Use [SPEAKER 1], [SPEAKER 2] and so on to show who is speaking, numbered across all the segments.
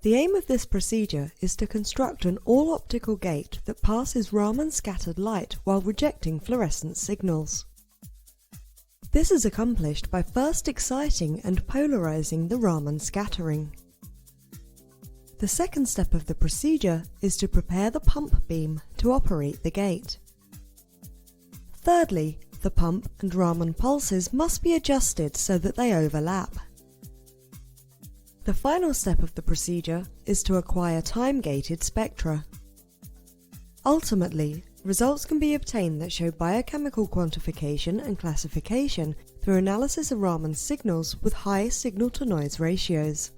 [SPEAKER 1] The aim of this procedure is to construct an all-optical gate that passes Raman scattered light while rejecting fluorescence signals. This is accomplished by first exciting and polarizing the Raman scattering. The second step of the procedure is to prepare the pump beam to operate the gate. Thirdly, the pump and Raman pulses must be adjusted so that they overlap. The final step of the procedure is to acquire time-gated spectra. Ultimately, results can be obtained that show biochemical quantification and classification through analysis of Raman signals with high signal-to-noise ratios.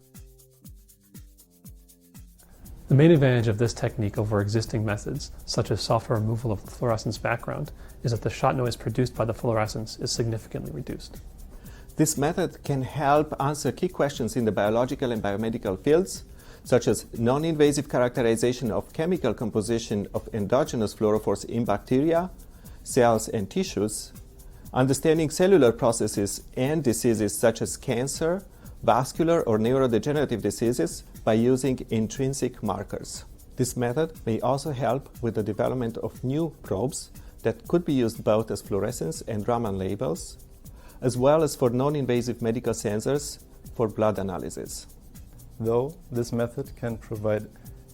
[SPEAKER 2] The main advantage of this technique over existing methods, such as software removal of the fluorescence background, is that the shot noise produced by the fluorescence is significantly reduced.
[SPEAKER 3] This method can help answer key questions in the biological and biomedical fields, such as non-invasive characterization of chemical composition of endogenous fluorophores in bacteria, cells, and tissues, understanding cellular processes and diseases such as cancer, vascular or neurodegenerative diseases by using intrinsic markers. This method may also help with the development of new probes that could be used both as fluorescence and Raman labels, as well as for non-invasive medical sensors for blood analysis.
[SPEAKER 4] Though this method can provide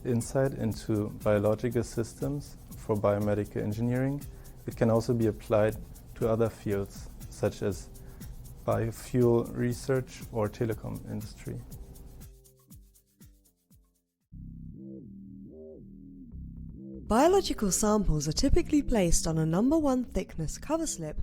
[SPEAKER 4] insight into biological systems for biomedical engineering, it can also be applied to other fields, such as biofuel research or telecom industry.
[SPEAKER 1] Biological samples are typically placed on a No. 1 thickness cover slip